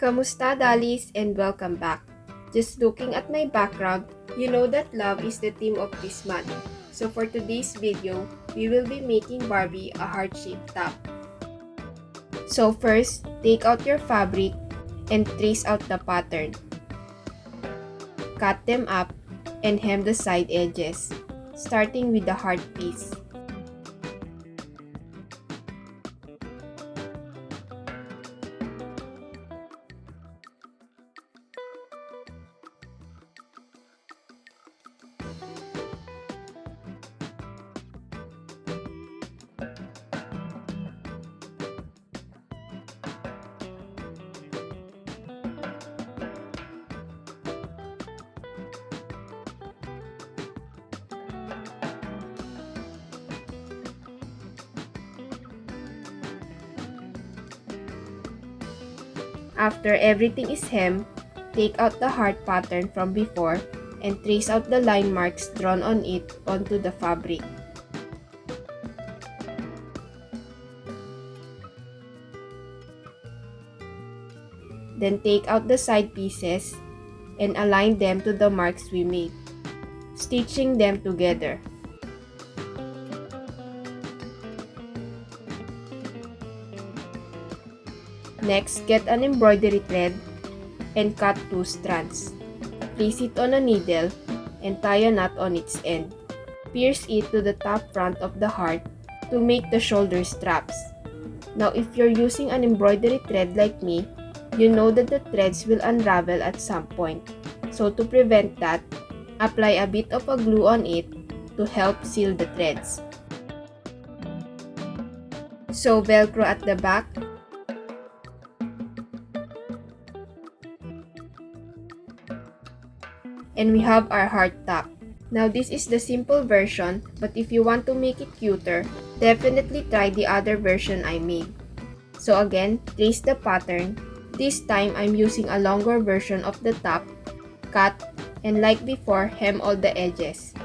Kamusta, Dalis, and welcome back. Just looking at my background, you know that love is the theme of this month. So for today's video, we will be making Barbie a heart-shaped top. So first, take out your fabric and trace out the pattern. Cut them up and hem the side edges, starting with the heart piece. After everything is hemmed, take out the heart pattern from before and trace out the line marks drawn on it onto the fabric. Then take out the side pieces and align them to the marks we made, stitching them together. Next, get an embroidery thread and cut 2 strands. Place it on a needle and tie a knot on its end. Pierce it to the top front of the heart to make the shoulder straps. Now, if you're using an embroidery thread like me, you know that the threads will unravel at some point. So to prevent that, apply a bit of a glue on it to help seal the threads. So Velcro at the back. And we have our heart top. Now this is the simple version, but if you want to make it cuter, definitely try the other version I made. So again, trace the pattern. This time I'm using a longer version of the top, cut, and like before, hem all the edges.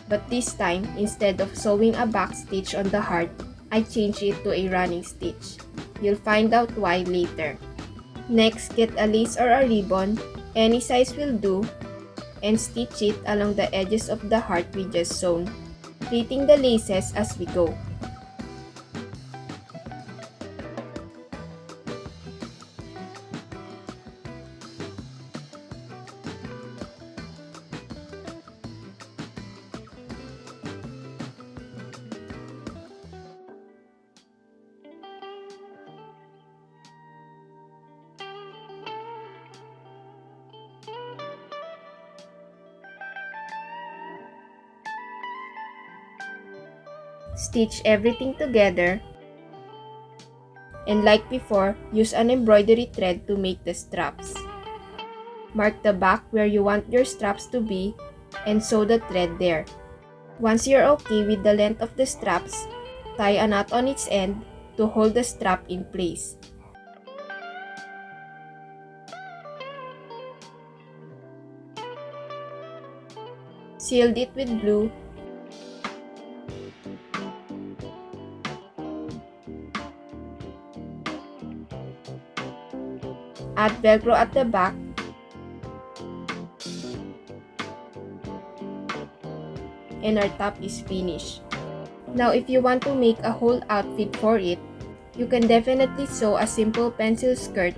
But this time, instead of sewing a back stitch on the heart, I changed it to a running stitch. You'll find out why later. Next, get a lace or a ribbon, any size will do, and stitch it along the edges of the heart we just sewn, pleating the laces as we go. Stitch everything together, and like before, use an embroidery thread to make the straps. Mark the back where you want your straps to be and sew the thread there. Once you're okay with the length of the straps, tie a knot on its end to hold the strap in place. Sealed it with glue. Add Velcro at the back. And our top is finished. Now if you want to make a whole outfit for it, you can definitely sew a simple pencil skirt.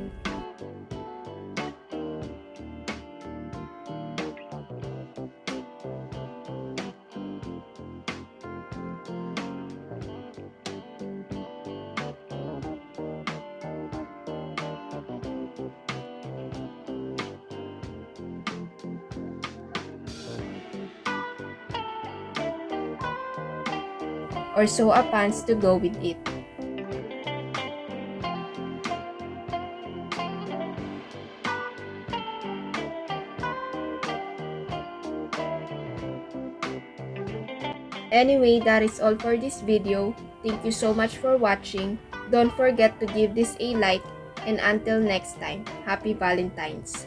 Or sew a pants to go with it. Anyway, that is all for this video. Thank you so much for watching. Don't forget to give this a like, and until next time, Happy Valentine's!